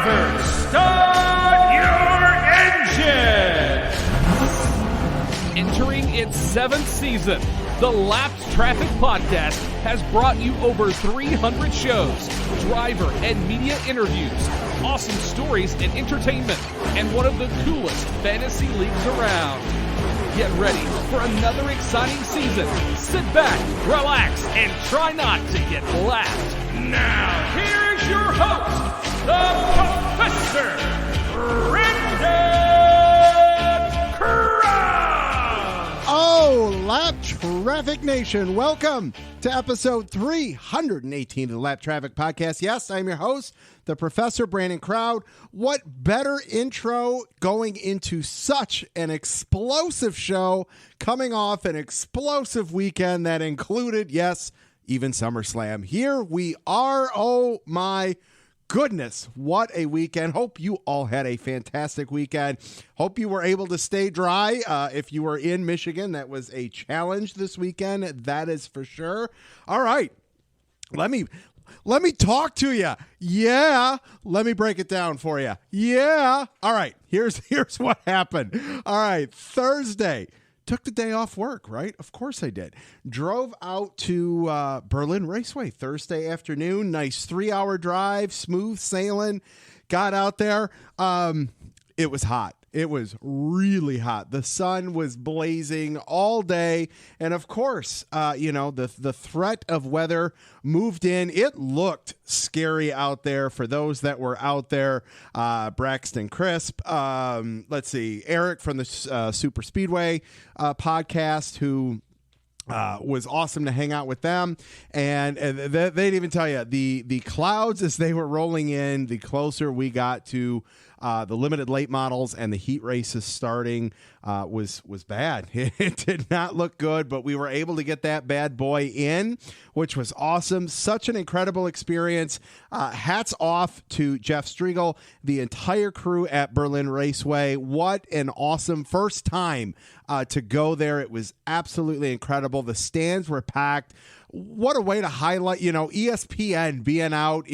drivers, start your engine! Entering its 7th season, the Lapped Traffic Podcast has brought you over 300 shows, driver and media interviews, awesome stories and entertainment, and one of the coolest fantasy leagues around. Get ready for another exciting season. Sit back, relax, and try not to get lapped. Now, here's your host, the Professor, Brendan Crown. Oh, Lap Traffic Nation, welcome to episode 318 of the Lap Traffic Podcast. Yes, I'm your host, the Professor Brandon Crowd. What better intro going into such an explosive show, coming off an explosive weekend that included, yes, even SummerSlam. Here we are. Oh my goodness, what a weekend. Hope you all had a fantastic weekend. Hope you were able to stay dry. If you were in Michigan, that was a challenge this weekend, that is for sure. All right, let me talk to you. Yeah, let me break it down for you. Yeah. All right, here's what happened. All right, Thursday. Took the day off work, right? Of course I did. Drove out to Berlin Raceway Thursday afternoon. Nice 3-hour drive, smooth sailing. Got out there. It was hot. It was really hot. The sun was blazing all day. And of course, the threat of weather moved in. It looked scary out there for those that were out there. Braxton Crisp, let's see, Eric from the Super Speedway podcast, who was awesome to hang out with them. And they'd even tell you the clouds as they were rolling in, the closer we got to the limited late models and the heat races starting was bad. It did not look good, but we were able to get that bad boy in, which was awesome. Such an incredible experience. Hats off to Jeff Striegel, the entire crew at Berlin Raceway. What an awesome first time to go there. It was absolutely incredible. The stands were packed. What a way to highlight, ESPN being out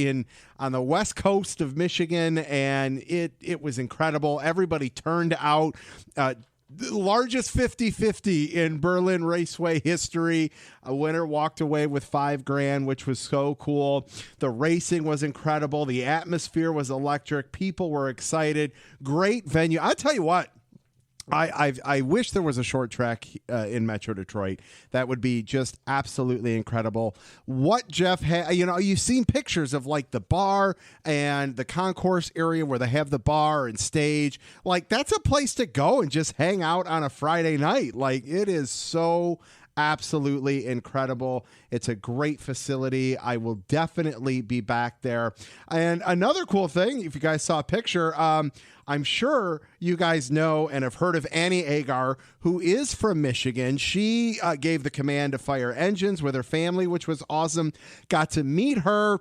on the west coast of Michigan, and it was incredible. Everybody turned out. The largest 50-50 in Berlin Raceway history. A winner walked away with $5,000, which was so cool. The racing was incredible. The atmosphere was electric. People were excited. Great venue. I'll tell you what. I wish there was a short track in Metro Detroit. That would be just absolutely incredible. What Jeff had, you've seen pictures of like the bar and the concourse area where they have the bar and stage. Like, that's a place to go and just hang out on a Friday night. Like, it is so absolutely incredible. It's a great facility. I will definitely be back there. And another cool thing, if you guys saw a picture, I'm sure you guys know and have heard of Annie Agar, who is from Michigan. She gave the command to fire engines with her family, which was awesome. Got to meet her.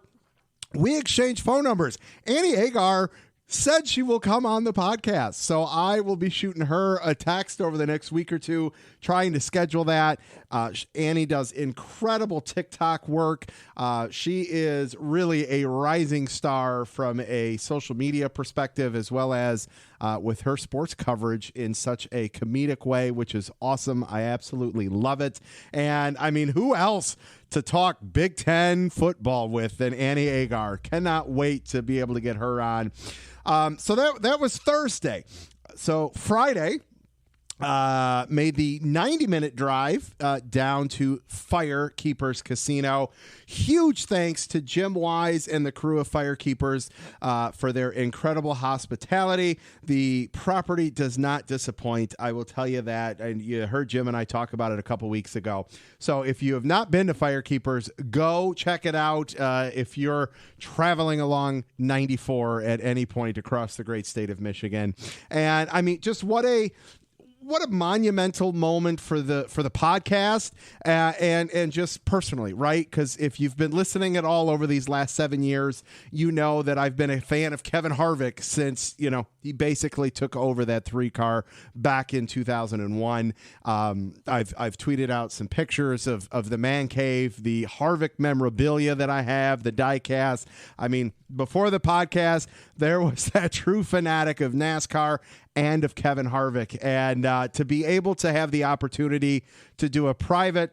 We exchanged phone numbers. Annie Agar said she will come on the podcast. So I will be shooting her a text over the next week or two, trying to schedule that. Annie does incredible TikTok work. She is really a rising star from a social media perspective, as well as with her sports coverage in such a comedic way, which is awesome. I absolutely love it. And I mean, who else to talk Big Ten football with than Annie Agar? Cannot wait to be able to get her on. So that was Thursday. So Friday, made the 90-minute drive down to FireKeepers Casino. Huge thanks to Jim Wise and the crew of FireKeepers for their incredible hospitality. The property does not disappoint. I will tell you that. And you heard Jim and I talk about it a couple weeks ago. So if you have not been to FireKeepers, go check it out if you're traveling along 94 at any point across the great state of Michigan. And I mean, just what a what a monumental moment for the podcast and just personally, right? Because if you've been listening at all over these last 7 years, you know that I've been a fan of Kevin Harvick since, he basically took over that 3-car back in 2001. I've tweeted out some pictures of the man cave, the Harvick memorabilia that I have, the diecast. I mean, before the podcast, there was that true fanatic of NASCAR and of Kevin Harvick. And to be able to have the opportunity to do a private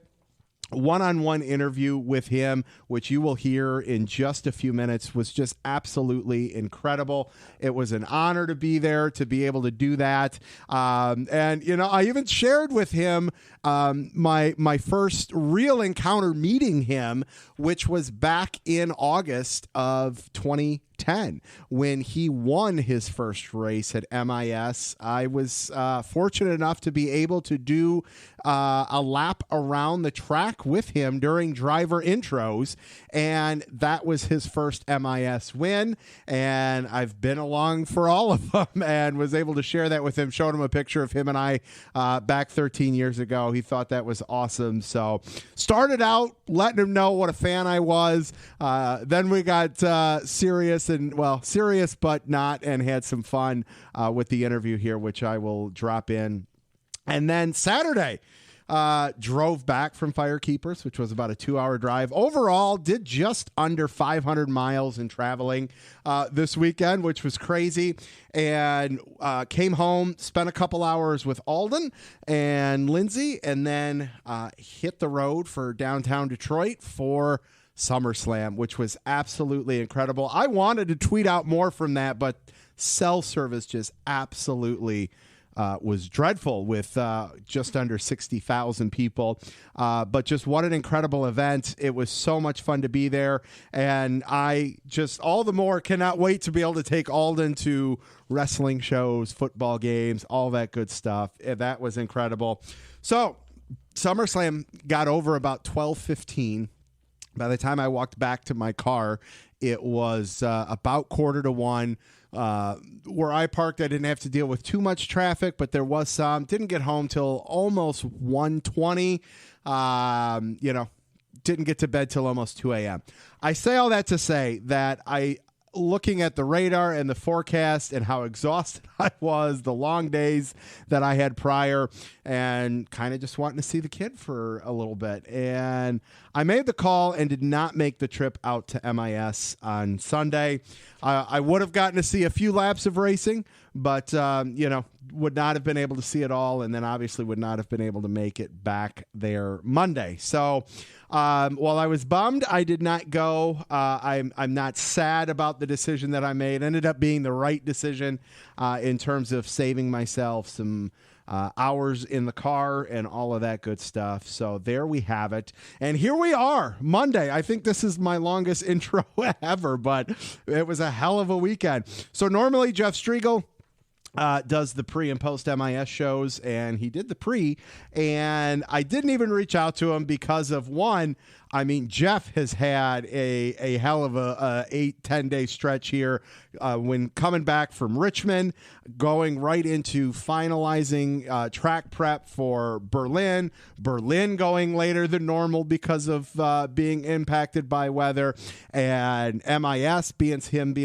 one-on-one interview with him, which you will hear in just a few minutes, was just absolutely incredible. It was an honor to be there, to be able to do that. And, I even shared with him my first real encounter meeting him, which was back in August of 2010 when he won his first race at MIS. I was fortunate enough to be able to do a lap around the track with him during driver intros, and that was his first MIS win. And I've been along for all of them and was able to share that with him, showed him a picture of him and I back 13 years ago. He thought that was awesome. So started out letting him know what a fan I was. Then we got serious but not, and had some fun with the interview here, which I will drop in. And then Saturday, drove back from FireKeepers, which was about a 2-hour drive. Overall, did just under 500 miles in traveling this weekend, which was crazy. And came home, spent a couple hours with Alden and Lindsay, and then hit the road for downtown Detroit for SummerSlam, which was absolutely incredible. I wanted to tweet out more from that, but cell service just absolutely was dreadful with just under 60,000 people. But just what an incredible event. It was so much fun to be there. And I just all the more cannot wait to be able to take Alden to wrestling shows, football games, all that good stuff. That was incredible. So SummerSlam got over about 12:15. By the time I walked back to my car, it was about 1:45. Where I parked, I didn't have to deal with too much traffic, but there was some. Didn't get home till almost 1:20. Didn't get to bed till almost 2 a.m. I say all that to say that looking at the radar and the forecast and how exhausted I was, the long days that I had prior, and kind of just wanting to see the kid for a little bit. And I made the call and did not make the trip out to MIS on Sunday. I would have gotten to see a few laps of racing, but, would not have been able to see it all, and then obviously would not have been able to make it back there Monday. So while I was bummed I did not go, I'm not sad about the decision that I made. It ended up being the right decision in terms of saving myself some hours in the car and all of that good stuff. So there we have it. And here we are, Monday. I think this is my longest intro ever, but it was a hell of a weekend. So normally Jeff Striegel does the pre and post MIS shows, and he did the pre, and I didn't even reach out to him because of one. I mean, Jeff has had a hell of a 8-10 day stretch here when coming back from Richmond, going right into finalizing track prep for Berlin going later than normal because of being impacted by weather, and MIS being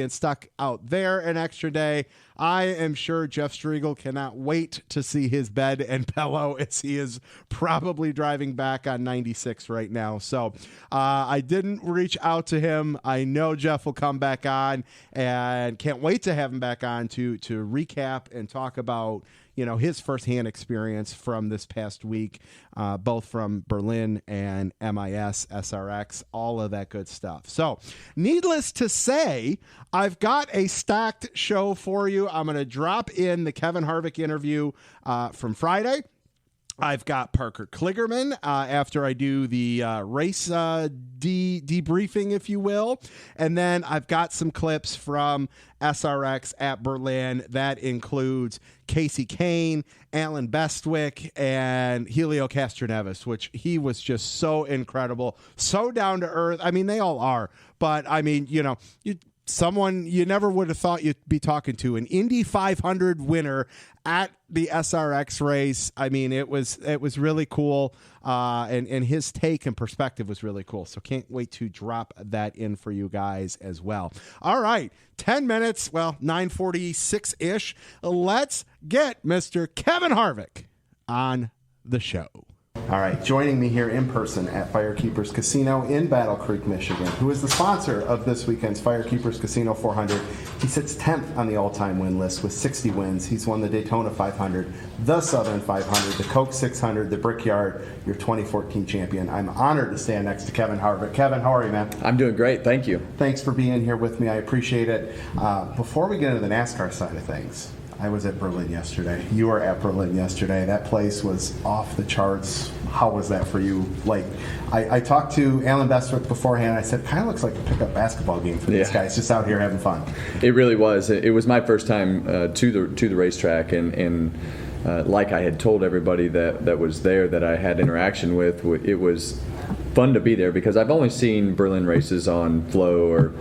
stuck out there an extra day. I am sure Jeff Striegel cannot wait to see his bed and pillow as he is probably driving back on 96 right now. So I didn't reach out to him. I know Jeff will come back on, and can't wait to have him back on to recap and talk about his firsthand experience from this past week, both from Berlin and MIS, SRX, all of that good stuff. So needless to say, I've got a stacked show for you. I'm going to drop in the Kevin Harvick interview from Friday. I've got Parker Kligerman after I do the race debriefing, if you will. And then I've got some clips from SRX at Berlin. That includes Kasey Khane, Alan Bestwick, and Helio Castroneves, which he was just so incredible, so down to earth. I mean, they all are. But, I mean, you someone you never would have thought you'd be talking to, an Indy 500 winner at the SRX race. I mean, it was really cool, and his take and perspective was really cool. So can't wait to drop that in for you guys as well. All right, 10 minutes, well, 9:46-ish. Let's get Mr. Kevin Harvick on the show. All right, joining me here in person at FireKeepers Casino in Battle Creek, Michigan, who is the sponsor of this weekend's FireKeepers Casino 400. He sits 10th on the all-time win list with 60 wins. He's won the Daytona 500, the Southern 500, the Coke 600, the Brickyard, your 2014 champion. I'm honored to stand next to Kevin Harvick. Kevin, how are you, man? I'm doing great, thank you. Thanks for being here with me. I appreciate it. Before we get into the NASCAR side of things, I was at Berlin yesterday. You were at Berlin yesterday. That place was off the charts. How was that for you? Like, I talked to Alan Bestwick beforehand. I said, kind of looks like a pickup basketball game for these guys, just out here having fun. It really was. It was my first time to the racetrack, and like I had told everybody that was there that I had interaction with, it was fun to be there because I've only seen Berlin races on Flow or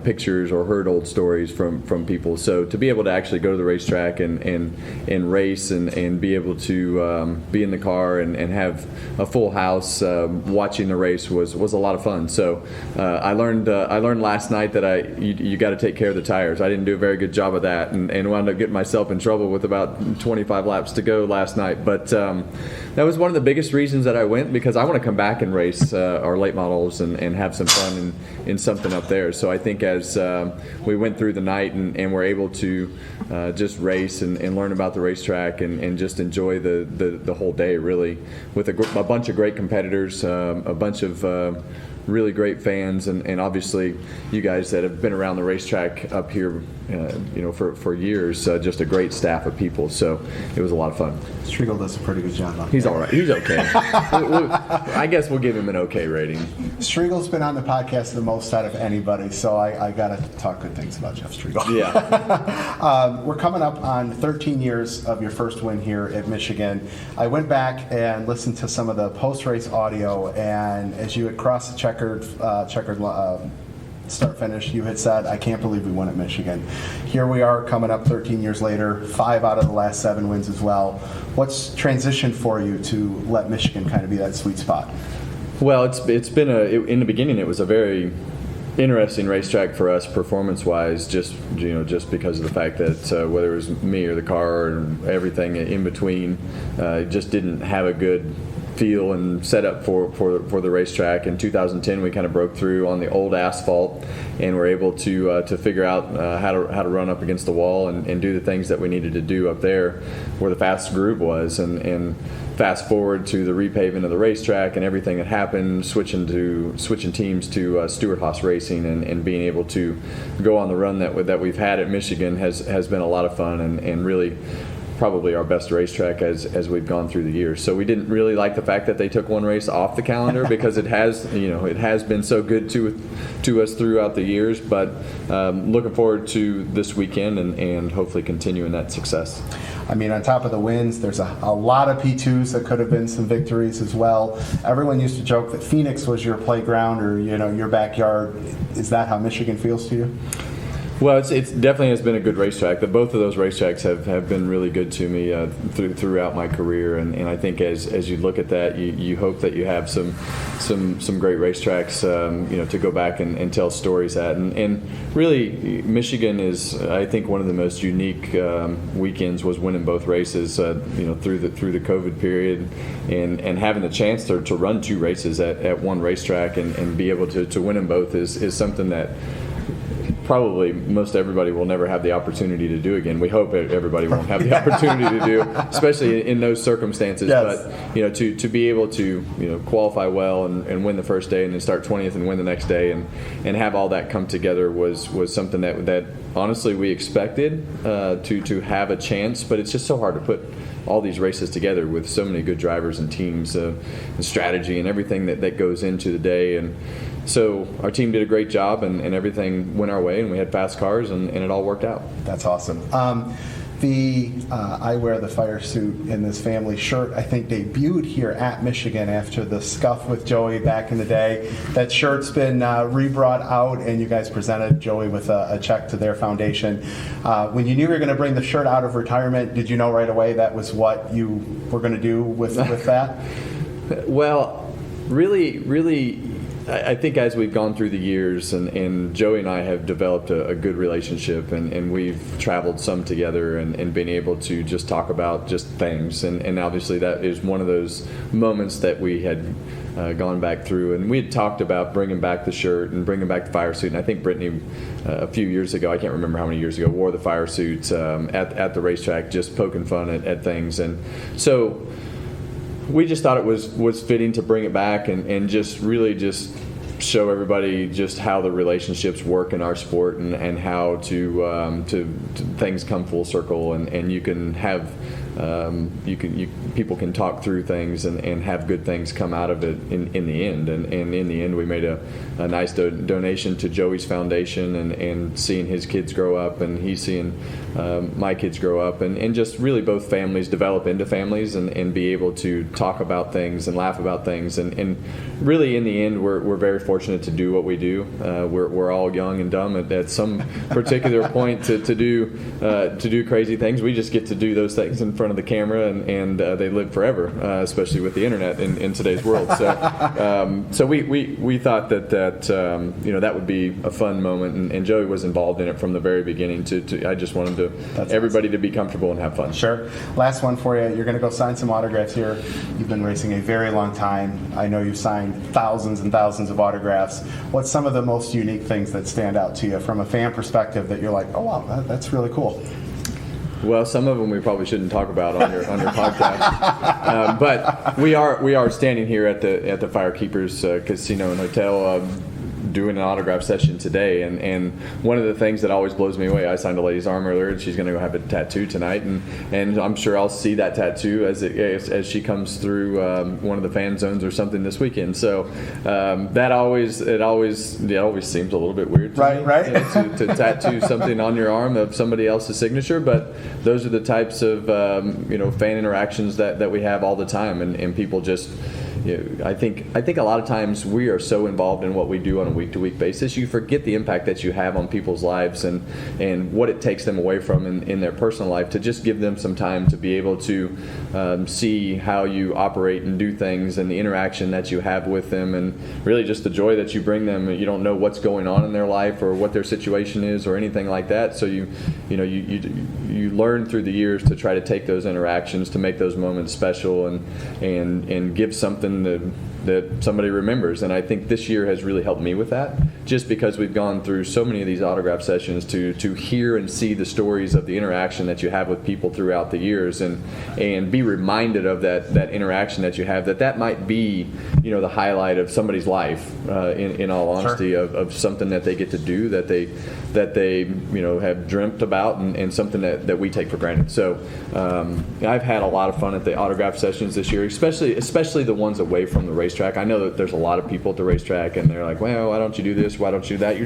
pictures or heard old stories from people. So to be able to actually go to the racetrack and race and be able to be in the car and have a full house watching the race was a lot of fun. So I learned last night that you got to take care of the tires. I didn't do a very good job of that and wound up getting myself in trouble with about 25 laps to go last night. But that was one of the biggest reasons that I went, because I want to come back and race our late models and have some fun in something up there. So I think as we went through the night and were able to just race and learn about the racetrack and just enjoy the whole day, really, with a bunch of great competitors, a bunch of really great fans, and obviously you guys that have been around the racetrack up here for years, just a great staff of people. So it was a lot of fun. Striegel does a pretty good job on He's all right. He's okay. I guess we'll give him an okay rating. Striegel's been on the podcast the most out of anybody, so I got to talk good things about Jeff Striegel. Yeah. We're coming up on 13 years of your first win here at Michigan. I went back and listened to some of the post-race audio, and as you had crossed the checkered start-finish, you had said, I can't believe we won at Michigan. Here we are coming up 13 years later, 5 out of the last 7 wins as well. What's transitioned for you to let Michigan kind of be that sweet spot? Well, it's been in the beginning it was a very interesting racetrack for us performance-wise, just because of the fact that whether it was me or the car and everything in between, just didn't have a good feel and set up for the racetrack. In 2010, we kind of broke through on the old asphalt and were able to figure out how to run up against the wall and do the things that we needed to do up there where the fast groove was. And fast forward to the repaving of the racetrack and everything that happened, switching teams to Stewart Haas Racing and being able to go on the run that we've had at Michigan has been a lot of fun and really probably our best racetrack as we've gone through the years. So we didn't really like the fact that they took one race off the calendar because it has been so good to us throughout the years. But looking forward to this weekend and hopefully continuing that success. I mean, on top of the wins, there's a lot of P2s that could have been some victories as well. Everyone used to joke that Phoenix was your playground or your backyard. Is that how Michigan feels to you? Well, it's definitely has been a good racetrack. Both of those racetracks have been really good to me throughout my career, and I think as you look at that, you hope that you have some great racetracks, to go back and tell stories at. And really, Michigan is, I think, one of the most unique weekends was winning both races, through the COVID period, and having the chance to run 2 races at one racetrack and be able to win them both is something that probably most everybody will never have the opportunity to do again. We hope everybody won't have the opportunity to do, especially in those circumstances. Yes. But to be able to qualify well and win the first day and then start 20th and win the next day and have all that come together was something that honestly we expected to have a chance. But it's just so hard to put all these races together with so many good drivers and teams, and strategy and everything that goes into the day. And so our team did a great job and everything went our way and we had fast cars and it all worked out. That's awesome. I wear the fire suit in this family shirt, I think debuted here at Michigan after the scuff with Joey back in the day. That shirt's been rebrought out, and you guys presented Joey with a check to their foundation. When you knew you were going to bring the shirt out of retirement, did you know right away that was what you were going to do with that? Well, really, I think as we've gone through the years, and Joey and I have developed a good relationship, and we've traveled some together and been able to just talk about just things. And obviously that is one of those moments that we had gone back through. And we had talked about bringing back the shirt and bringing back the fire suit. And I think Brittany, a few years ago, I can't remember how many years ago, wore the fire suit at the racetrack, just poking fun at things. And so we just thought it was fitting to bring it back and just really just show everybody just how the relationships work in our sport and how to things come full circle and you can have people can talk through things and have good things come out of it in the end. And in the end, we made a nice donation to Joey's foundation and seeing his kids grow up and he's seeing my kids grow up and just really both families develop into families and be able to talk about things and laugh about things. And really in the end, we're very fortunate to do what we do. We're all young and dumb at some particular point to do crazy things. We just get to do those things in front of the camera and they live forever, especially with the internet in today's world. So we thought that would be a fun moment, and Joey was involved in it from the very beginning. I just wanted everybody to be comfortable and have fun. Sure. Last one for you. You're going to go sign some autographs here. You've been racing a very long time. I know you've signed thousands and thousands of autographs. What's some of the most unique things that stand out to you from a fan perspective that you're like, oh wow, that's really cool? Well, some of them we probably shouldn't talk about on your podcast, but we are standing here at the FireKeepers Casino and Hotel doing an autograph session today, and one of the things that always blows me away, I signed a lady's arm earlier, and she's going to go have a tattoo tonight, and I'm sure I'll see that tattoo as she comes through one of the fan zones or something this weekend. So that always seems a little bit weird to me, right? To tattoo something on your arm of somebody else's signature, but those are the types of fan interactions that we have all the time, and people just. I think a lot of times we are so involved in what we do on a week-to-week basis, you forget the impact that you have on people's lives and what it takes them away from in their personal life, to just give them some time to be able to see how you operate and do things and the interaction that you have with them and really just the joy that you bring them. You don't know what's going on in their life or what their situation is or anything like that, so you learn through the years to try to take those interactions to make those moments special and give something that somebody remembers. And I think this year has really helped me with that, just because we've gone through so many of these autograph sessions to hear and see the stories of the interaction that you have with people throughout the years and be reminded of that interaction that you have, that might be the highlight of somebody's life in all honesty. Sure. of something that they get to do that they have dreamt about and something that we take for granted. So I've had a lot of fun at the autograph sessions this year, especially the ones away from the racetrack. I know that there's a lot of people at the racetrack and they're like, well, why don't you do this? Why don't you do that?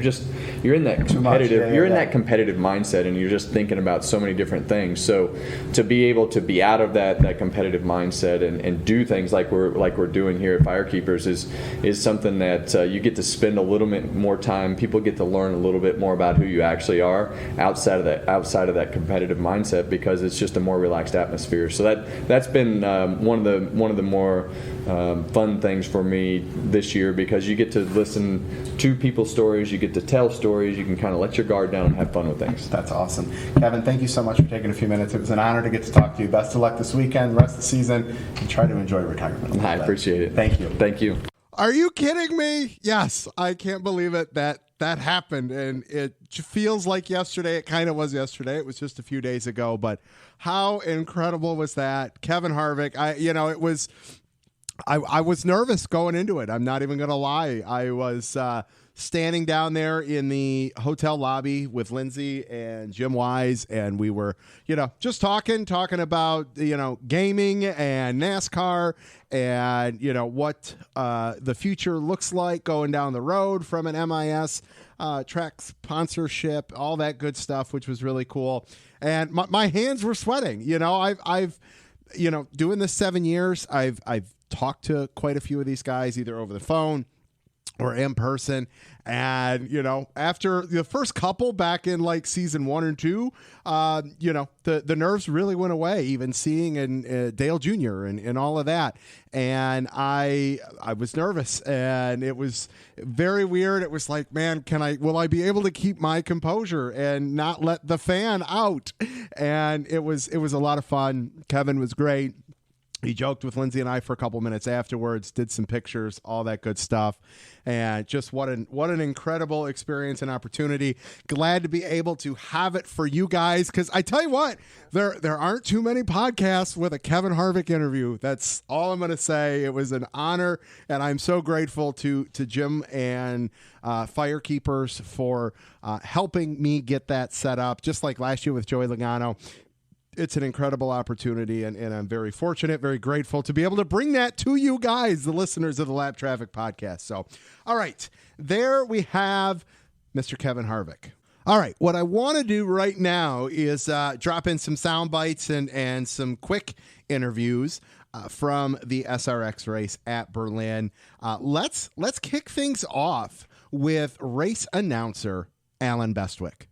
You're in that competitive that competitive mindset, and you're just thinking about so many different things. So to be able to be out of that competitive mindset and do things like we're doing here at FireKeepers is something that you get to spend a little bit more time. People get to learn a little bit more about who you actually are outside of that competitive mindset, because it's just a more relaxed atmosphere. So that's been one of the more fun things for me this year, because you get to listen to people's stories, you get to tell stories, you can kind of let your guard down and have fun with things. That's awesome. Kevin, thank you so much for taking a few minutes. It was an honor to get to talk to you. Best of luck this weekend, rest of the season, and try to enjoy retirement. I appreciate it. Thank you. Thank you. Are you kidding me? Yes, I can't believe it that happened, and it feels like yesterday. It kind of was yesterday. It was just a few days ago, but how incredible was that? Kevin Harvick, I was nervous going into it. I'm not even going to lie. I was standing down there in the hotel lobby with Lindsay and Jim Wise, and we were, just talking about, gaming and NASCAR and, what the future looks like going down the road from an MIS track sponsorship, all that good stuff, which was really cool. And my hands were sweating. I've doing this 7 years, I've talked to quite a few of these guys, either over the phone or in person. And, after the first couple back in like season 1 and 2, the nerves really went away, even seeing Dale Jr. and all of that. And I was nervous, and it was very weird. It was like, man, will I be able to keep my composure and not let the fan out? And it was a lot of fun. Kevin was great. He joked with Lindsay and I for a couple minutes afterwards, did some pictures, all that good stuff. And just what an incredible experience and opportunity. Glad to be able to have it for you guys, because I tell you what, there aren't too many podcasts with a Kevin Harvick interview. That's all I'm going to say. It was an honor, and I'm so grateful to Jim and FireKeepers for helping me get that set up, just like last year with Joey Logano. It's an incredible opportunity, and I'm very fortunate, very grateful to be able to bring that to you guys, the listeners of the Lap Traffic Podcast. So, all right, there we have Mr. Kevin Harvick. All right, what I want to do right now is drop in some sound bites and some quick interviews from the SRX race at Berlin. Let's kick things off with race announcer Alan Bestwick.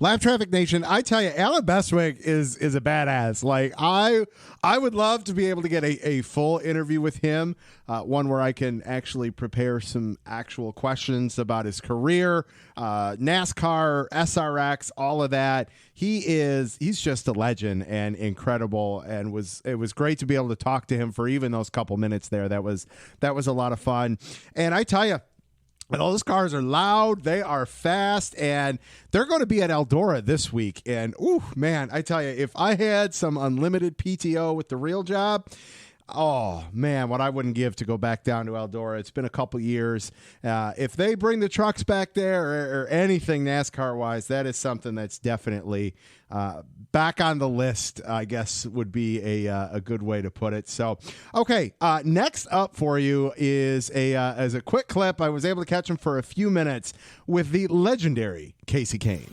Lap Traffic Nation, I tell you, Alan Bestwick is a badass. Like, I would love to be able to get a full interview with him, one where I can actually prepare some actual questions about his career, NASCAR, SRX, all of that. He's just a legend and incredible, and it was great to be able to talk to him for even those couple minutes there. That was a lot of fun. And I tell you, those cars are loud, they are fast, and they're going to be at Eldora this week. And, ooh, man, I tell you, if I had some unlimited PTO with the real job, oh, man, what I wouldn't give to go back down to Eldora. It's been a couple years. If they bring the trucks back there or anything NASCAR-wise, that is something that's definitely back on the list, I guess would be a good way to put it. So, okay, next up for you is as a quick clip. I was able to catch him for a few minutes with the legendary Kasey Khane.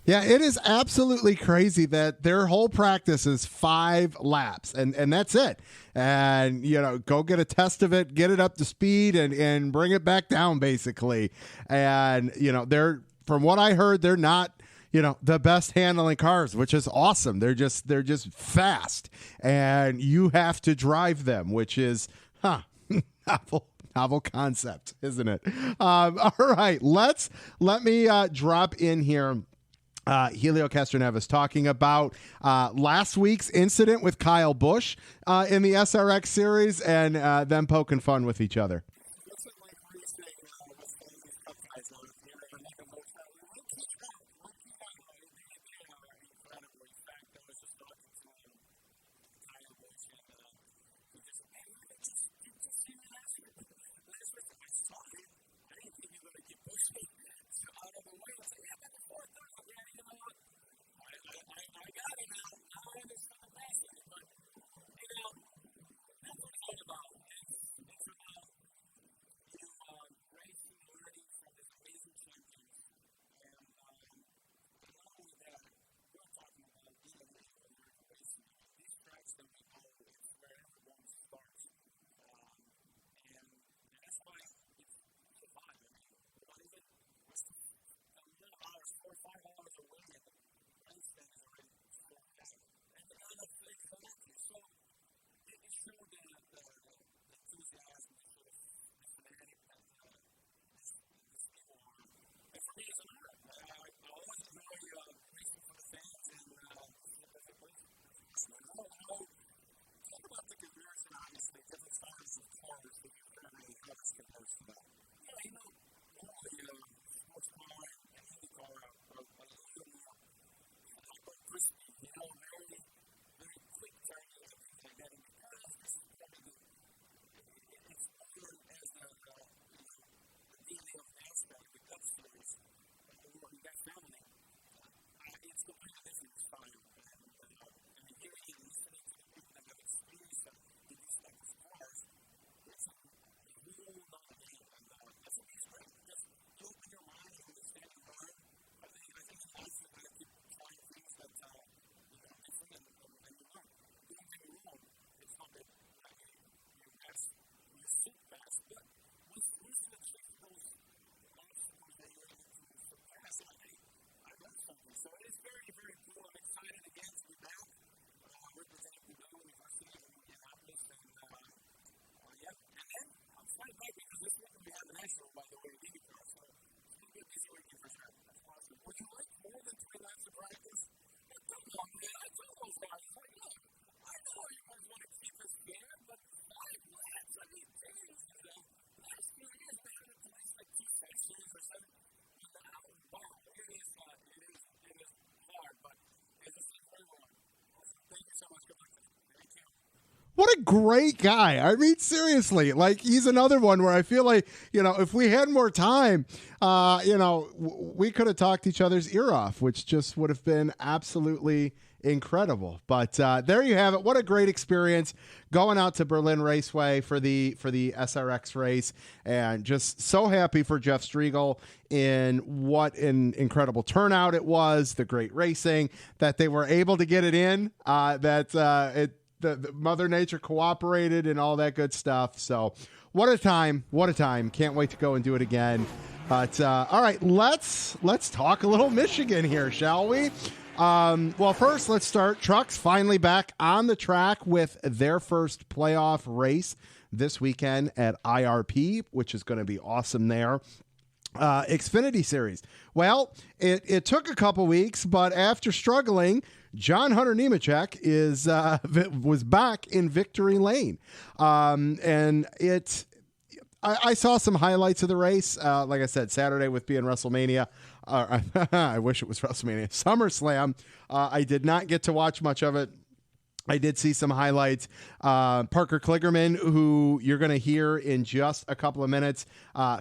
Yeah, it is absolutely crazy that their whole practice is 5 laps, and that's it. And, go get a test of it, get it up to speed, and bring it back down, basically. And, they're, from what I heard, they're not, the best handling cars, which is awesome. They're just fast, and you have to drive them, which is, novel concept, isn't it? All right, let me drop in here. Helio Castroneves talking about last week's incident with Kyle Busch in the SRX series, and them poking fun with each other. What a great guy. I mean, seriously, like, he's another one where I feel like, if we had more time, we could have talked each other's ear off, which just would have been absolutely incredible. But there you have it. What a great experience going out to Berlin Raceway for the SRX race, and just so happy for Jeff Striegel in what an incredible turnout it was, the great racing, that they were able to get it in, the Mother Nature cooperated and all that good stuff. So what a time. Can't wait to go and do it again. But all right, let's talk a little Michigan here, shall we? Well, first, let's start. Trucks finally back on the track with their first playoff race this weekend at IRP, which is going to be awesome there. Xfinity Series. Well, it took a couple weeks, but after struggling, John Hunter Nemechek was back in victory lane. And I saw some highlights of the race. Like I said, Saturday with being WrestleMania. I wish it was WrestleMania. SummerSlam. I did not get to watch much of it. I did see some highlights. Parker Kligerman, who you're going to hear in just a couple of minutes,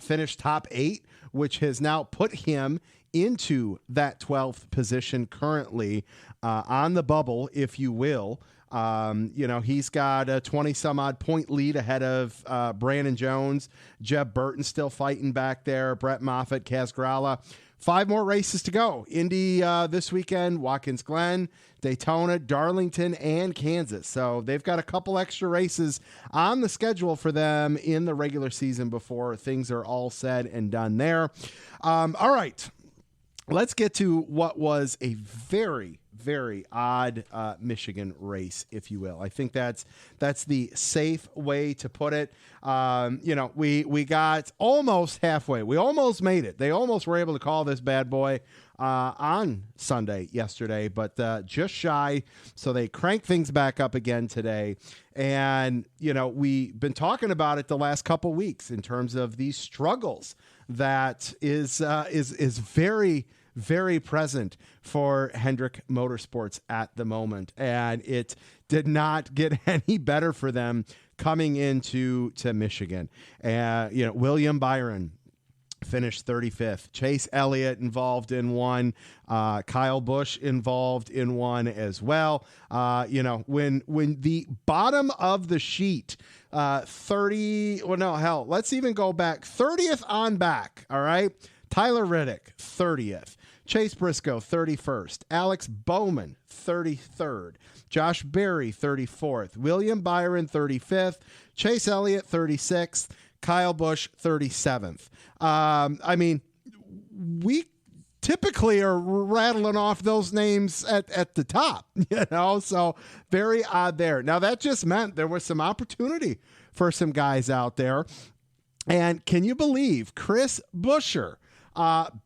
finished top 8, which has now put him into that 12th position currently on the bubble, if you will. He's got a 20-some-odd point lead ahead of Brandon Jones. Jeb Burton still fighting back there. Brett Moffitt, Kaz Gralla. 5 more races to go. Indy this weekend, Watkins Glen, Daytona, Darlington, and Kansas. So they've got a couple extra races on the schedule for them in the regular season before things are all said and done there. All right, let's get to what was a very, very odd Michigan race, if you will. I think that's the safe way to put it. We got almost halfway. We almost made it. They almost were able to call this bad boy on Sunday yesterday, but just shy. So they cranked things back up again today. And, we've been talking about it the last couple weeks in terms of these struggles that is very, very present for Hendrick Motorsports at the moment. And it did not get any better for them coming into Michigan. William Byron finished 35th. Chase Elliott involved in one. Kyle Busch involved in one as well. When the bottom of the sheet, let's even go back 30th on back. All right. Tyler Reddick, 30th. Chase Briscoe, 31st. Alex Bowman, 33rd. Josh Berry, 34th. William Byron, 35th. Chase Elliott, 36th. Kyle Busch, 37th. We typically are rattling off those names at the top, so very odd there. Now, that just meant there was some opportunity for some guys out there. And can you believe Chris Buescher,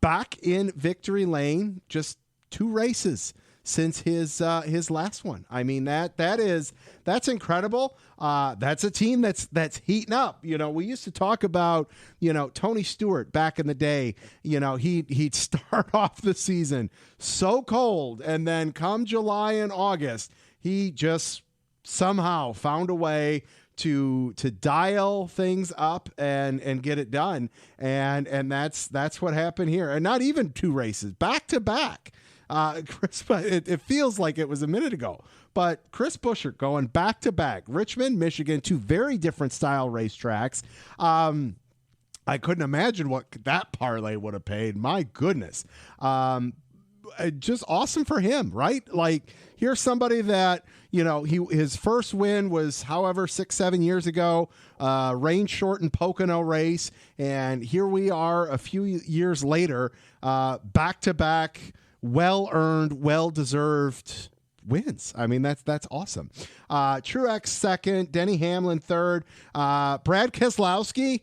back in victory lane, just 2 races since his last one. I mean, that's incredible. That's a team that's heating up. We used to talk about, Tony Stewart back in the day. He'd start off the season so cold, and then come July and August, he just somehow found a way to dial things up and get it done. And that's what happened here. And not even 2 races, back to back. Chris, it feels like it was a minute ago, but Chris Buescher going back to back, Richmond, Michigan, 2 very different style racetracks. I couldn't imagine what that parlay would have paid. My goodness. Just awesome for him, right? Like, here's somebody that, his first win was 6-7 years ago, rain shortened Pocono race. And here we are a few years later, back to back, well-earned, well-deserved wins. I mean, that's awesome. Truex second, Denny Hamlin third, Brad Keselowski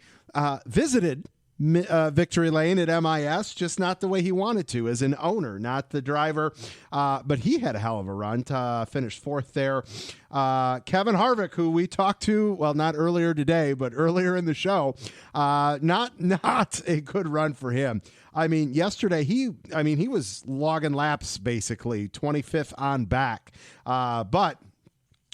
visited victory lane at MIS, just not the way he wanted to as an owner, not the driver. But he had a hell of a run to finish 4th there. Kevin Harvick, who we talked to, well, not earlier today, but earlier in the show, not a good run for him. I mean, yesterday he was logging laps basically 25th on back, but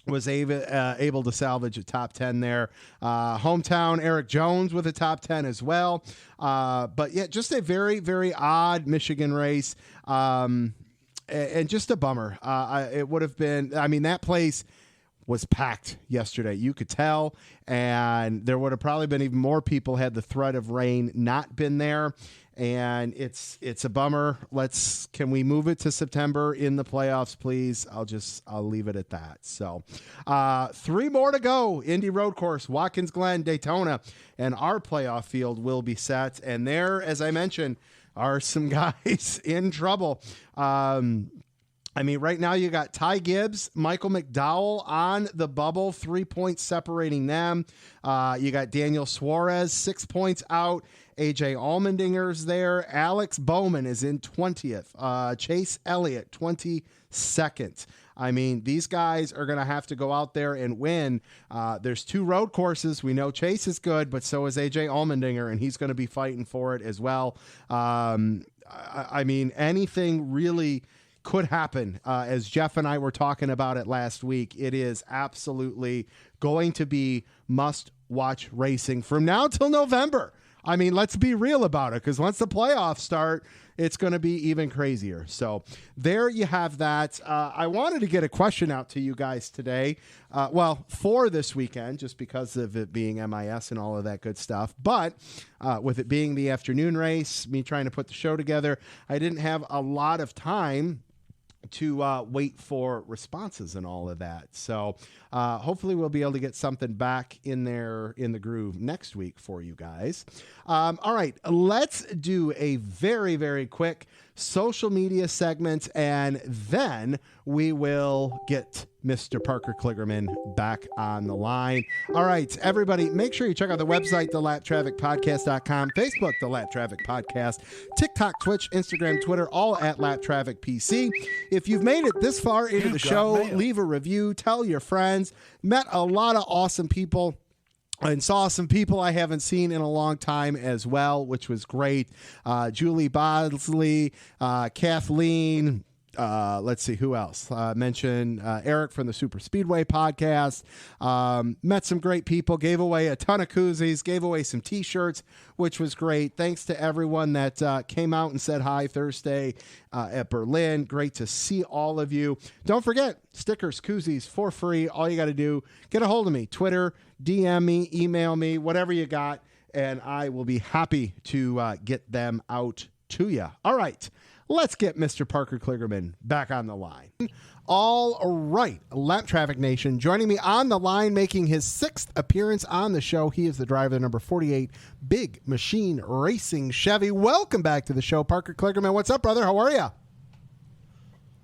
was able to salvage a top 10 there. Hometown Eric Jones with a top 10 as well. But yeah, just a very, very odd Michigan race. And just a bummer. It would have been, that place was packed yesterday. You could tell. And there would have probably been even more people had the threat of rain not been there. And it's a bummer. Can we move it to September in the playoffs, please? I'll leave it at that. So 3 more to go. Indy Road Course, Watkins Glen, Daytona, and our playoff field will be set. And there, as I mentioned, are some guys in trouble. Right now you got Ty Gibbs, Michael McDowell on the bubble, 3 points separating them. You got Daniel Suarez, 6 points out. AJ Allmendinger's there. Alex Bowman is in 20th. Chase Elliott, 22nd. These guys are going to have to go out there and win. There's 2 road courses. We know Chase is good, but so is AJ Allmendinger, and he's going to be fighting for it as well. Anything really could happen. As Jeff and I were talking about it last week, it is absolutely going to be must-watch racing from now till November. I mean, let's be real about it, because once the playoffs start, it's going to be even crazier. So there you have that. I wanted to get a question out to you guys today. For this weekend, just because of it being MIS and all of that good stuff. But with it being the afternoon race, me trying to put the show together, I didn't have a lot of time to wait for responses and all of that. So hopefully we'll be able to get something back in there in the groove next week for you guys. All right, let's do a very, very quick social media segment, and then we will get Mr. Parker Kligerman back on the line. All right, everybody, make sure you check out the website, thelaptrafficpodcast.com, Facebook, The Lap Traffic Podcast, TikTok, Twitch, Instagram, Twitter, all at Lap Traffic PC. If you've made it this far into the show, leave a review, tell your friends. Met a lot of awesome people and saw some people I haven't seen in a long time as well, which was great. Julie Bosley, Kathleen, let's see who else. Mentioned Eric from the Super Speedway podcast. Met some great people, gave away a ton of koozies, gave away some t-shirts, which was great. Thanks to everyone that came out and said hi Thursday at Berlin. Great to see all of you. Don't forget, stickers, koozies for free. All you got to do, get a hold of me, Twitter, DM me, email me, whatever you got, and I will be happy to get them out to you. All right. Let's get Mr. Parker Kligerman back on the line. All right, Lap Traffic Nation, joining me on the line, making his 6th appearance on the show. He is the driver of the number 48 Big Machine Racing Chevy. Welcome back to the show, Parker Kligerman. What's up, brother? How are you?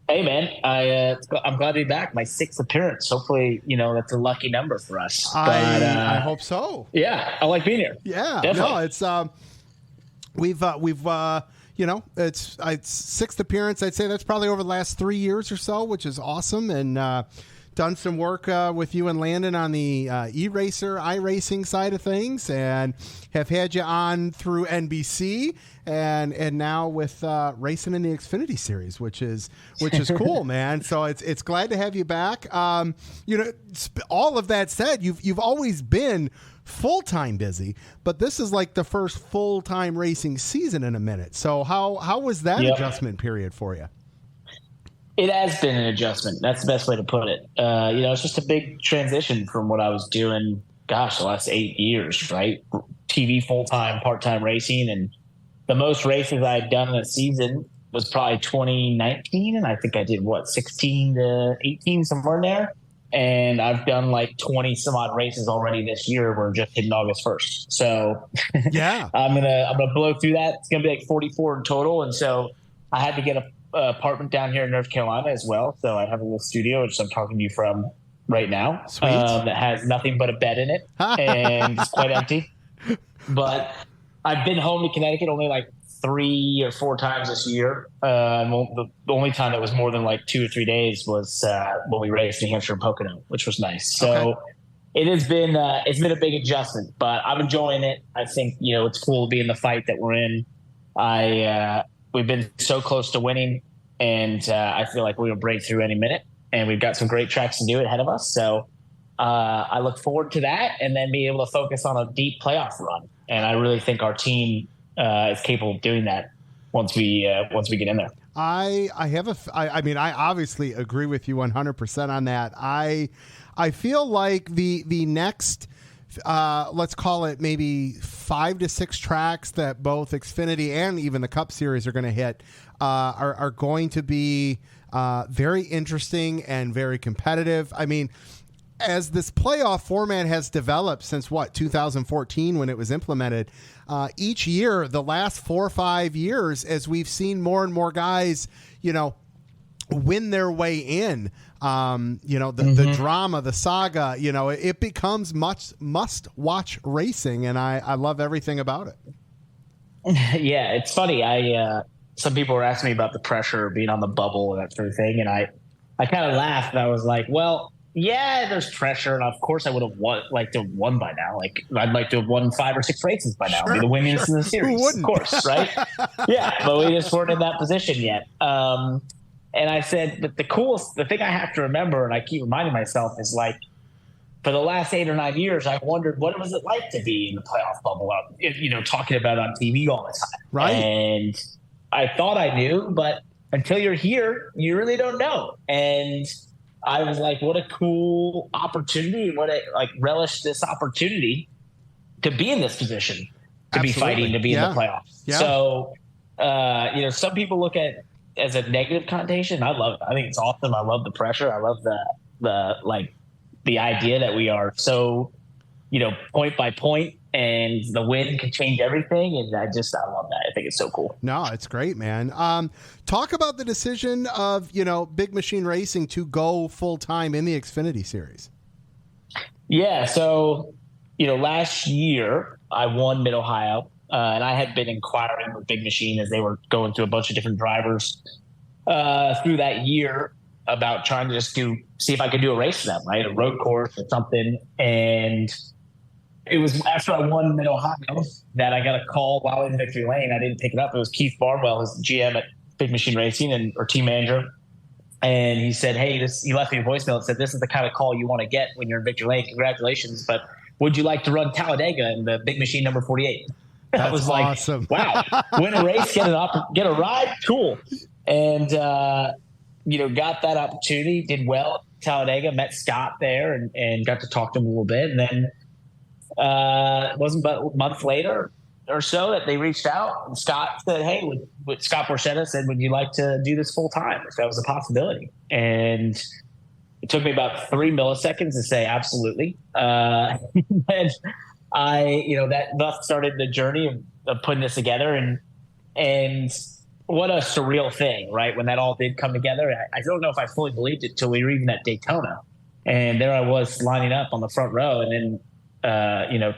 Hey, man. I'm glad to be back. My 6th appearance. Hopefully, that's a lucky number for us. I hope so. Yeah, I like being here. Yeah, definitely. No, it's we've it's 6th appearance. I'd say that's probably over the last 3 years or so, which is awesome. And done some work with you and Landon on the e-racer, iRacing side of things, and have had you on through NBC and now with racing in the Xfinity Series, which is cool, man. So it's glad to have you back. All of that said, you've always been full-time busy, but this is like the first full-time racing season in a minute. So how was that adjustment period for you? It has been an adjustment. That's the best way to put it. It's just a big transition from what I was doing, the last 8 years, right? TV full-time, part-time racing. And the most races I had done in a season was probably 2019. And I think I did, 16 to 18, somewhere in there. And I've done like 20 some odd races already this year. We're just hitting August 1st. So yeah, I'm gonna blow through that. It's gonna be like 44 in total. And so I had to get a apartment down here in North Carolina as well. So I have a little studio, which I'm talking to you from right now, that has nothing but a bed in it and it's quite empty. But I've been home to Connecticut only like 3 or 4 times this year. The only time that was more than like 2 or 3 days was when we raced New Hampshire and Pocono, which was nice. So it has been it's been a big adjustment, but I'm enjoying it. I think it's cool to be in the fight that we're in. We've been so close to winning, and I feel like we'll break through any minute. And we've got some great tracks to do ahead of us. So I look forward to that, and then be able to focus on a deep playoff run. And I really think our team is capable of doing that once we get in there. I obviously agree with you 100% on that. I feel like the next let's call it maybe 5 to 6 tracks that both Xfinity and even the Cup Series are going to hit are going to be very interesting and very competitive. I mean, as this playoff format has developed since 2014 when it was implemented, each year, the last 4 or 5 years, as we've seen more and more guys, win their way in, the drama, the saga, it becomes must watch racing. And I love everything about it. Yeah, it's funny. Some people were asking me about the pressure of being on the bubble and that sort of thing. And I kind of laughed and I was like, well, yeah, there's pressure, and of course I would have liked to have won by now. Like I'd like to have won 5 or 6 races by now, be the winningest in the series, of course, right? Yeah, but we just weren't in that position yet. And I said, but the thing I have to remember, and I keep reminding myself, is like for the last 8 or 9 years, I wondered what was it like to be in the playoff bubble, talking about it on TV all the time. Right. And I thought I knew, but until you're here, you really don't know. And I was like, what a cool opportunity. Relish this opportunity to be in this position, to be fighting, to be in the playoffs. Yeah. So, some people look at it as a negative connotation. I love it. I think it's awesome. I love the pressure. I love the idea that we are so, point by point, and the win can change everything. And I love that. I think it's so cool. No, it's great, man. Talk about the decision of, Big Machine Racing to go full time in the Xfinity Series. Yeah. So, last year I won Mid-Ohio, and I had been inquiring with Big Machine as they were going through a bunch of different drivers through that year about trying to just see if I could do a race for them, right? A road course or something. And it was after I won Mid-Ohio that I got a call while in Victory Lane. I didn't pick it up. It was Keith Barnwell, his GM at Big Machine Racing or team manager. And he said, hey, he left me a voicemail and said, this is the kind of call you want to get when you're in Victory Lane. Congratulations. But would you like to run Talladega in the Big Machine number 48? That was awesome. Like, wow, win a race, get a ride. Cool. And, got that opportunity, did well at Talladega, met Scott there and got to talk to him a little bit. And then it wasn't but a month later or so that they reached out, and Scott said, hey, Scott Borchetta said, would you like to do this full time if that was a possibility? And it took me about 3 milliseconds to say absolutely. And that thus started the journey of putting this together. And what a surreal thing, right? When that all did come together. I don't know if I fully believed it till we were even at Daytona. And there I was lining up on the front row, and then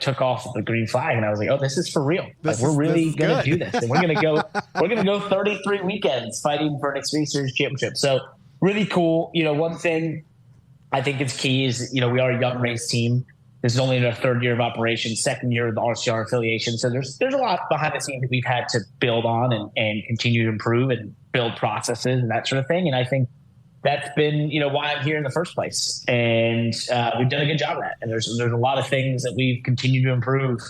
took off the green flag, and I was like, "Oh, this is for real. We're really going to do this, and we're going to go 33 weekends fighting for an Xfinity Series championship." So really cool. One thing I think is key is we are a young race team. This is only in our 3rd year of operation, 2nd year of the RCR affiliation. So there's a lot behind the scenes that we've had to build on and continue to improve and build processes and that sort of thing. And I think that's been, why I'm here in the first place. And we've done a good job of that. And there's a lot of things that we've continued to improve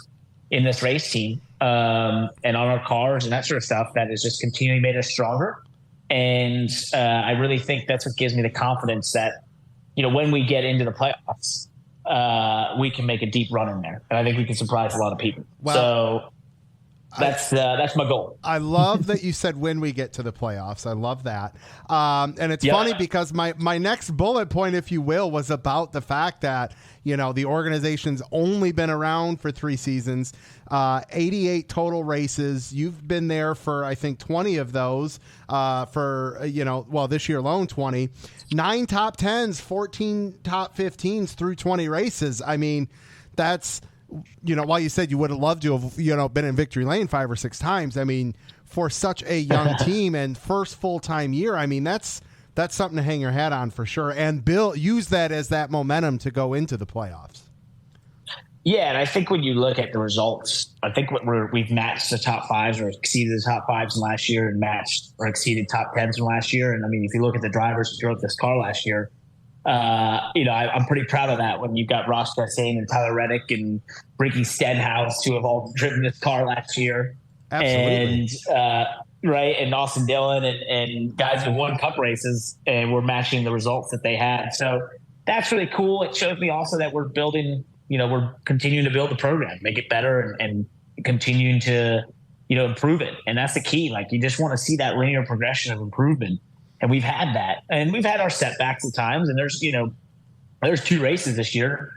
in this race team and on our cars and that sort of stuff that has just continually made us stronger. And I really think that's what gives me the confidence that, when we get into the playoffs, we can make a deep run in there. And I think we can surprise a lot of people. Wow. So that's my goal. I love that you said when we get to the playoffs. I love that. And it's funny because my next bullet point, if you will, was about the fact that, the organization's only been around for 3 seasons, 88 total races. You've been there for, I think, 20 of those this year alone, 20, 9 top 10s, 14 top 15s through 20 races. I mean, that's, while you said you would have loved to have, been in Victory Lane 5 or 6 times, I mean, for such a young team and first full-time year, I mean, that's something to hang your hat on for sure. And use that as that momentum to go into the playoffs. Yeah, and I think when you look at the results, I think we've matched the top 5s or exceeded the top 5s from last year and matched or exceeded top 10s from last year. And I mean, if you look at the drivers who drove this car last year, I'm pretty proud of that when you've got Ross Chastain and Tyler Reddick and Ricky Stenhouse who have all driven this car last year. Absolutely. And Austin Dillon and guys who won cup races, and we're matching the results that they had. So that's really cool. It shows me also that we're building, we're continuing to build the program, make it better and continuing to, improve it. And that's the key. Like, you just want to see that linear progression of improvement. And we've had that, and we've had our setbacks at times. And there's 2 races this year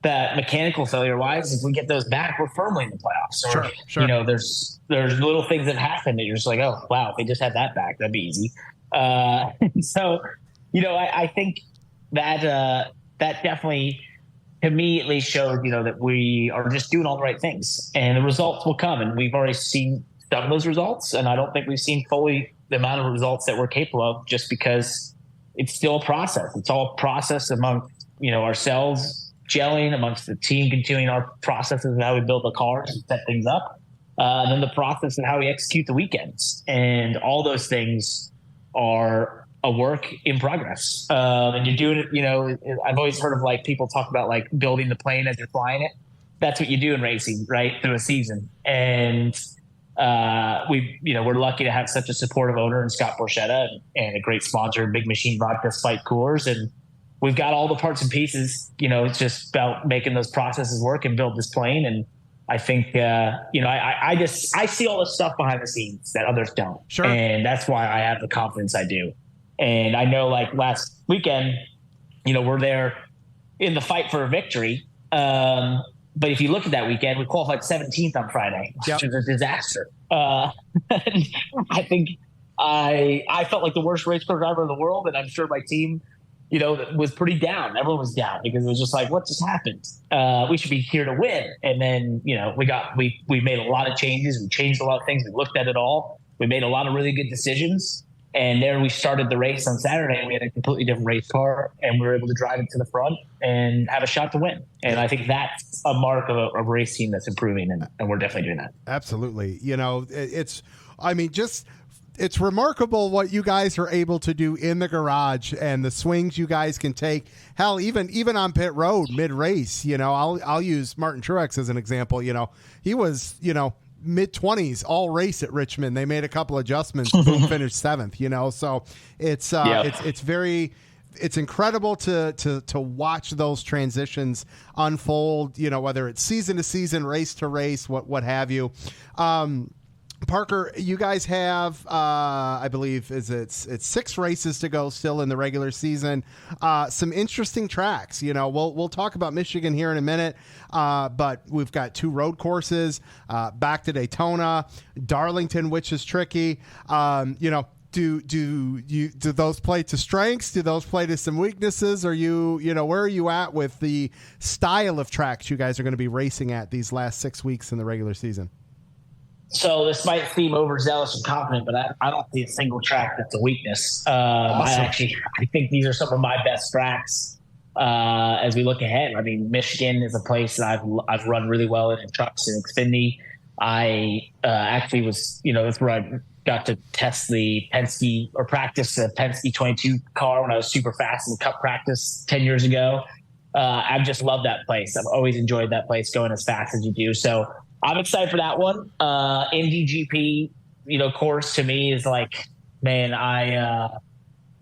that mechanical failure wise, if we get those back, we're firmly in the playoffs. Or, sure. There's little things that happen that you're just like, oh wow, if they just had that back, that'd be easy. So, I think that definitely, to me at least, showed, that we are just doing all the right things, and the results will come. And we've already seen some of those results, and I don't think we've seen fully the amount of results that we're capable of, just because it's still a process. It's all a process among, ourselves gelling, amongst the team, continuing our processes of how we build the cars and set things up. And then the process of how we execute the weekends. And all those things are a work in progress. And you're doing it, I've always heard of like people talk about like building the plane as you're flying it. That's what you do in racing, right? Through a season. And we're lucky to have such a supportive owner in Scott Borchetta and a great sponsor, Big Machine Vodka, Spike Coors. And we've got all the parts and pieces. It's just about making those processes work and build this plane. And I think, I see all the stuff behind the scenes that others don't. Sure. And that's why I have the confidence I do. And I know like last weekend, we're there in the fight for a victory. But if you look at that weekend, we qualified 17th on Friday, which was a disaster. I think I felt like the worst race car driver in the world. And I'm sure my team, was pretty down. Everyone was down because it was just like, what just happened? We should be here to win. And then, we made a lot of changes. We changed a lot of things. We looked at it all. We made a lot of really good decisions. And there we started the race on Saturday, and we had a completely different race car, and we were able to drive it to the front and have a shot to win. And I think that's a mark of a race team that's improving, and we're definitely doing that. Absolutely. It's remarkable what you guys are able to do in the garage and the swings you guys can take. Hell, even on pit road mid-race, I'll use Martin Truex as an example. He was, mid-20s all race at Richmond. They made a couple adjustments, boom, finished 7th, so it's incredible to watch those transitions unfold, whether it's season to season, race to race, what have you. Parker, you guys have, I believe, it's 6 races to go still in the regular season. Some interesting tracks. We'll talk about Michigan here in a minute, but we've got 2 road courses, back to Daytona, Darlington, which is tricky. Do those play to strengths? Do those play to some weaknesses? Are where are you at with the style of tracks you guys are going to be racing at these last 6 weeks in the regular season? So this might seem overzealous and confident, but I don't see a single track that's a weakness. Awesome. I think these are some of my best tracks as we look ahead. I mean, Michigan is a place that I've run really well in trucks and Xfinity. I actually was, that's where I got to test the Penske or practice the Penske 22 car when I was super fast in Cup practice 10 years ago. I've just loved that place. I've always enjoyed that place, going as fast as you do. So I'm excited for that one. MDGP, course to me is like, man,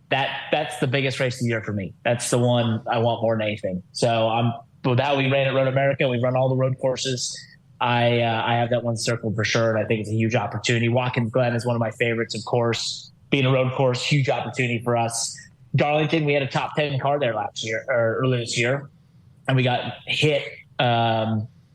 that's the biggest race of the year for me. That's the one I want more than anything. So with how we ran at Road America, we run all the road courses. I have that one circled for sure, and I think it's a huge opportunity. Watkins Glen is one of my favorites, of course. Being a road course, huge opportunity for us. Darlington, we had a top 10 car there earlier this year, and we got hit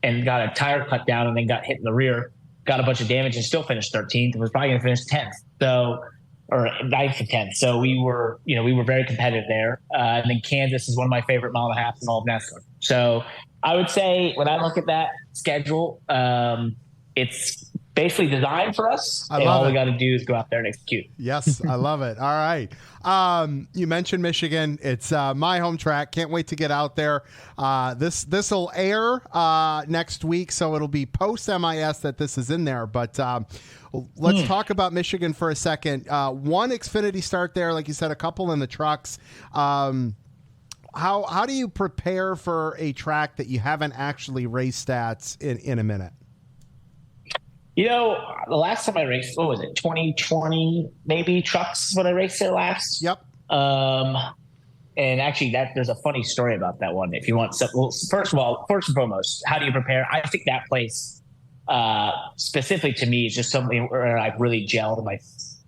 and got a tire cut down and then got hit in the rear, got a bunch of damage and still finished 13th and was probably going to finish 10th. So, or 9th to 10th. So we were very competitive there. And then Kansas is one of my favorite mile and a half in all of NASCAR. So I would say when I look at that schedule, it's basically designed for us. All we got to do is go out there and execute. Yes, I love it. All right. You mentioned Michigan. It's my home track. Can't wait to get out there. This will air next week, so it'll be post MIS that this is in there. But let's talk about Michigan for a second. One Xfinity start there, like you said, a couple in the trucks. How do you prepare for a track that you haven't actually raced at in a minute? The last time I raced, what was it, 2020 maybe, trucks when I raced there last? Yep. And actually, there's a funny story about that one. If you want, first and foremost, how do you prepare? I think that place, specifically to me, is just something where I've really gelled.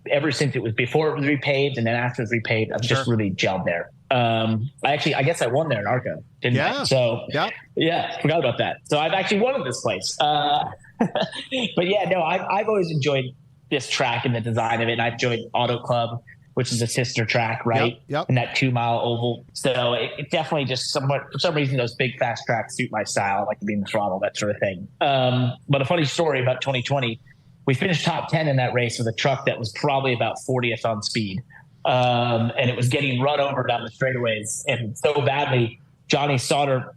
Ever since it was before it was repaved and then after it was repaved, I've just really gelled there. I guess I won there in ARCA, didn't I? So yeah, forgot about that. So I've actually won at this place. But yeah, no, I've always enjoyed this track and the design of it. And I've enjoyed Auto Club, which is a sister track, right? Yep. And that 2-mile oval. So it definitely just somewhat, for some reason, those big fast tracks suit my style. I like to be in the throttle, that sort of thing. But a funny story about 2020, we finished top 10 in that race with a truck that was probably about 40th on speed. And it was getting run over down the straightaways. And so badly, Johnny Sauter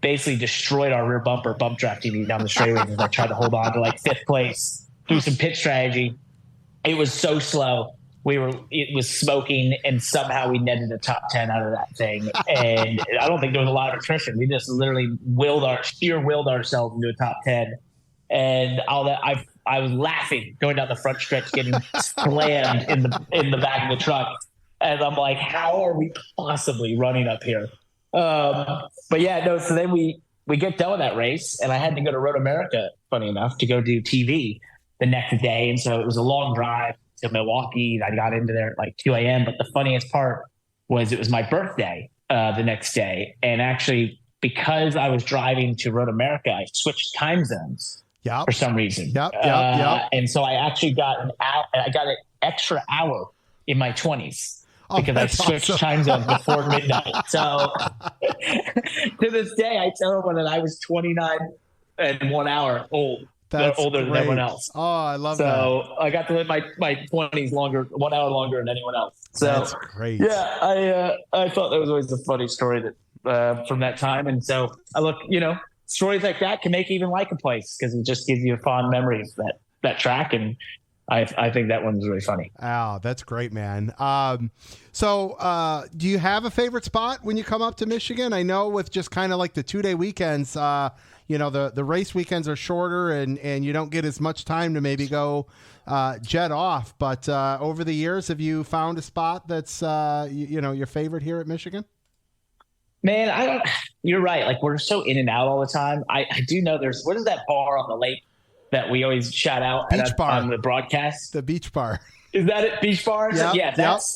basically destroyed our rear bumper, bump drafting me down the straightaways as I tried to hold on to 5th place through some pit strategy. It was so slow. it was smoking, and somehow we netted a top 10 out of that thing. And I don't think there was a lot of attrition. We just literally willed ourselves into a top 10. And I was laughing going down the front stretch, getting slammed in the back of the truck. And I'm like, how are we possibly running up here? But yeah, no. So then we get done with that race, and I had to go to Road America, funny enough, to go do TV the next day. And so it was a long drive to Milwaukee. I got into there at like 2 a.m. But the funniest part was it was my birthday the next day. And actually, because I was driving to Road America, I switched time zones for some reason. Yep. And so I actually got an extra hour in my 20s. Because I switched time zones before midnight. So to this day, I tell everyone that I was 29 and 1 hour older than everyone else. Oh, I love that. So I got to live my 20s longer, 1 hour longer than anyone else. So that's great. Yeah, I thought that was always a funny story that from that time. And so I look, stories like that can make you even like a place because it just gives you a fond memory of that track. And I think that one's really funny. Oh, that's great, man. So do you have a favorite spot when you come up to Michigan? I know with just kind of like the 2-day weekends, the race weekends are shorter and you don't get as much time to maybe go jet off. But over the years, have you found a spot that's, your favorite here at Michigan? Man, you're right. Like we're so in and out all the time. I do know what is that bar on the lake that we always shout out Beach Bar on the broadcast? The Beach Bar. Is that it? Beach Bar? Yep, yeah, that's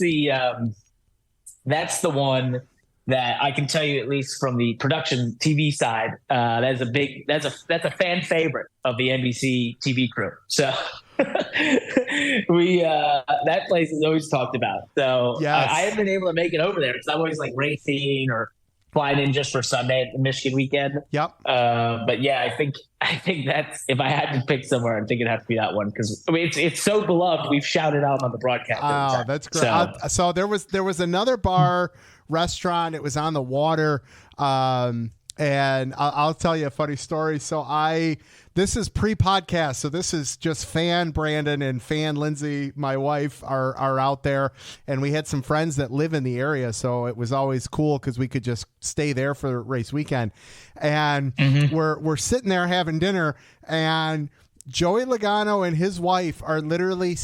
the one that I can tell you, at least from the production TV side, that's a fan favorite of the NBC TV crew. So that place is always talked about. So yes. I haven't been able to make it over there because I'm always like racing or flying in just for Sunday at the Michigan weekend. Yep. But yeah, I think that's, if I had to pick somewhere, I think it'd have to be that one because it's so beloved. We've shouted out on the broadcast. Oh, that's great. So there was another bar restaurant. It was on the water. And I'll tell you a funny story. So this is pre-podcast. So this is just fan Brandon and fan Lindsay, my wife, are out there. And we had some friends that live in the area. So it was always cool because we could just stay there for race weekend. And we're sitting there having dinner, and Joey Logano and his wife are literally,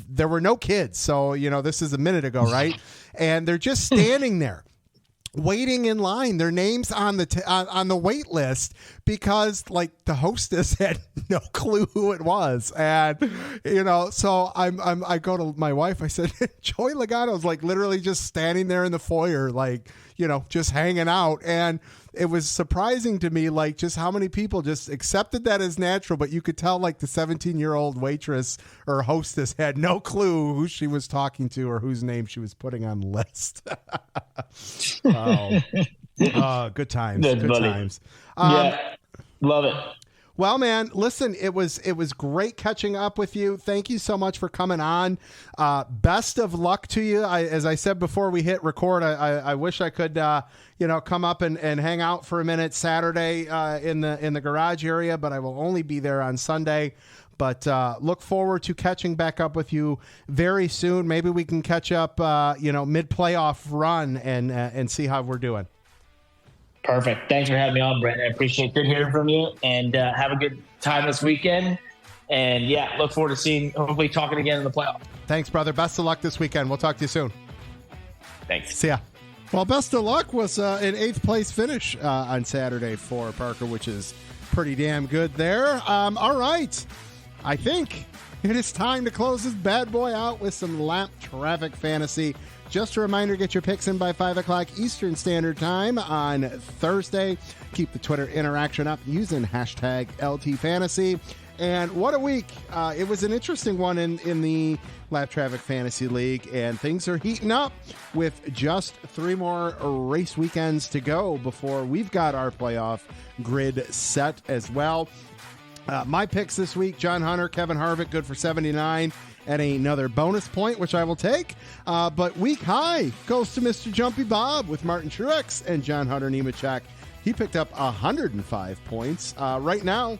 there were no kids. So, this is a minute ago, right? And they're just standing there, waiting in line, their names on the wait list because like the hostess had no clue who it was. And so I go to my wife, I said, Joey Logano's like literally just standing there in the foyer, like, just hanging out. And it was surprising to me, like just how many people just accepted that as natural, but you could tell like the 17-year-old waitress or hostess had no clue who she was talking to or whose name she was putting on the list. Good times. That's good funny. Times. Yeah, love it. Well, man, listen, it was great catching up with you. Thank you so much for coming on. Best of luck to you. As I said before we hit record, I wish I could, come up and hang out for a minute Saturday in the garage area, but I will only be there on Sunday. But look forward to catching back up with you very soon. Maybe we can catch up, mid-playoff run and see how we're doing. Perfect. Thanks for having me on, Brent. I appreciate good hearing from you, and have a good time this weekend. And yeah, look forward to hopefully talking again in the playoff. Thanks, brother. Best of luck this weekend. We'll talk to you soon. Thanks. See ya. Well, best of luck was an 8th place finish on Saturday for Parker, which is pretty damn good there. All right. I think it is time to close this bad boy out with some lap traffic fantasy. Just a reminder, get your picks in by 5 o'clock Eastern Standard Time on Thursday. Keep the Twitter interaction up using hashtag LTFantasy. And what a week. It was an interesting one in the Lap Traffic Fantasy League, and things are heating up with just 3 more race weekends to go before we've got our playoff grid set as well. My picks this week, John Hunter, Kevin Harvick, good for 79. And another bonus point, which I will take. But week high goes to Mr. Jumpy Bob with Martin Truex and John Hunter Nemechek. He picked up 105 points. Right now,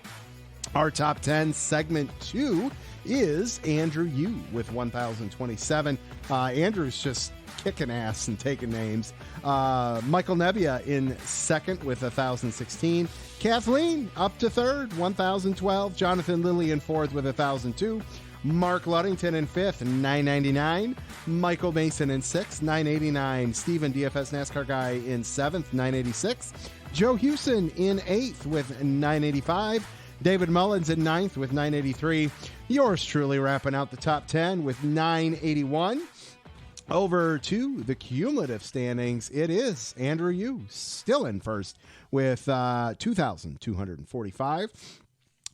Our top 10, segment 2, is Andrew Yu with 1,027. Andrew's just kicking ass and taking names. Michael Nebbia in second with 1,016. Kathleen up to third, 1,012. Jonathan Lilly in fourth with 1,002. Mark Luddington in fifth, 999. Michael Mason in sixth, 989. Stephen, DFS NASCAR guy, in seventh, 986. Joe Hewson in eighth with 985. David Mullins in ninth with 983. Yours truly wrapping out the top 10 with 981. Over to the cumulative standings, it is Andrew Yu still in first with 2,245.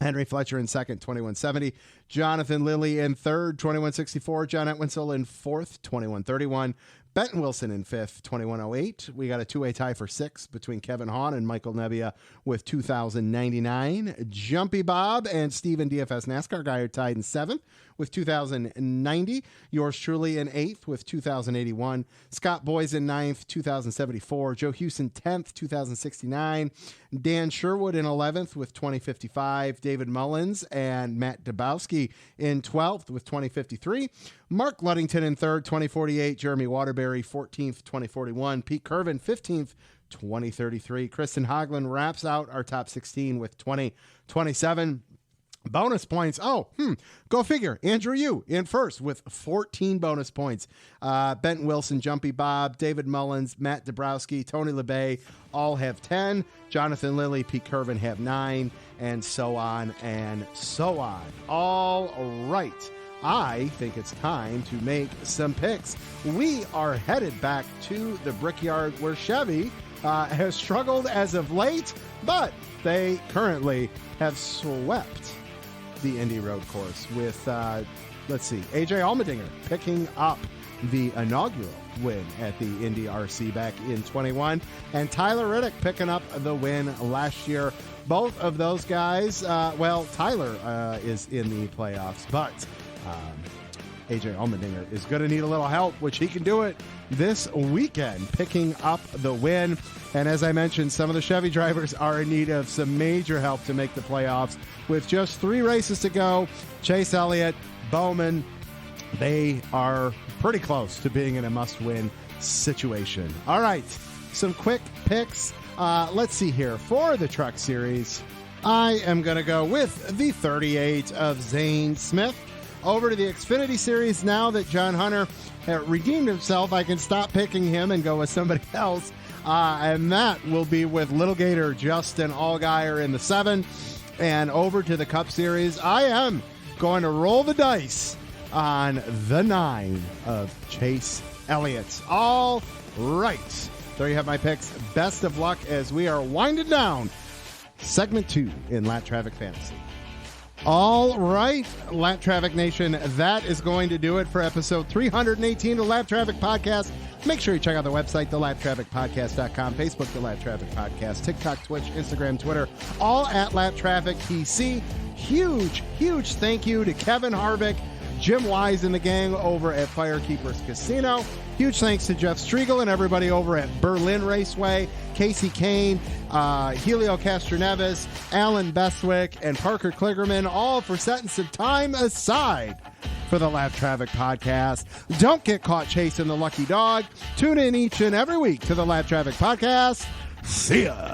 Henry Fletcher in second, 2,170. Jonathan Lilly in third, 2,164. John Entwistle in fourth, 2,131. Benton Wilson in fifth, 2,108. We got a two-way tie for sixth between Kevin Hahn and Michael Nebbia with 2,099. Jumpy Bob and Steven DFS NASCAR guy are tied in seventh with 2,090. Yours truly in eighth with 2,081. Scott Boys in ninth, 2,074. Joe Hewson 10th, 2,069. Dan Sherwood in 11th with 2,055. David Mullins and Matt Dabowski in 12th with 2,053. Mark Luddington in third, 2,048. Jeremy Waterbury 14th, 2,041. Pete Curvin 15th, 2,033. Kristen Hoagland wraps out our top 16 with 2,027. Bonus points. Go figure. Andrew Yu in first with 14 bonus points. Benton Wilson, Jumpy Bob, David Mullins, Matt Dabrowski, Tony LeBay all have 10. Jonathan Lilly, Pete Curvin have 9, and so on and so on. All right. I think it's time to make some picks. We are headed back to the Brickyard where Chevy has struggled as of late, but they currently have swept the Indy Road Course with, AJ Allmendinger picking up the inaugural win at the Indy RC back in 21, and Tyler Reddick picking up the win last year. Both of those guys, Tyler is in the playoffs, but AJ Allmendinger is going to need a little help, which he can do it this weekend, picking up the win. And as I mentioned, some of the Chevy drivers are in need of some major help to make the playoffs. With just 3 races to go, Chase Elliott, Bowman, they are pretty close to being in a must-win situation. All right, some quick picks. Let's see here. For the Truck Series, I am going to go with the 38 of Zane Smith. Over to the Xfinity Series, now that John Hunter redeemed himself, I can stop picking him and go with somebody else. And that will be with Little Gator Justin Allgaier in the 7. And over to the Cup Series, I am going to roll the dice on the 9 of Chase Elliott. All right. There you have my picks. Best of luck as we are winding down segment 2 in Lap Traffic Fantasy. All right, Lap Traffic Nation, that is going to do it for episode 318 of the Lap Traffic Podcast. Make sure you check out the website, thelaptrafficpodcast.com, Facebook, The Lap Traffic Podcast, TikTok, Twitch, Instagram, Twitter, all at Lap Traffic PC. Huge thank you to Kevin Harvick, Jim Wise and the gang over at FireKeepers Casino. Huge thanks to Jeff Striegel and everybody over at Berlin Raceway, Kasey Khane, Helio Castroneves, Alan Bestwick, and Parker Kligerman, all for setting some time aside for the Lap Traffic Podcast. Don't get caught chasing the lucky dog. Tune in each and every week to the Lap Traffic Podcast. See ya.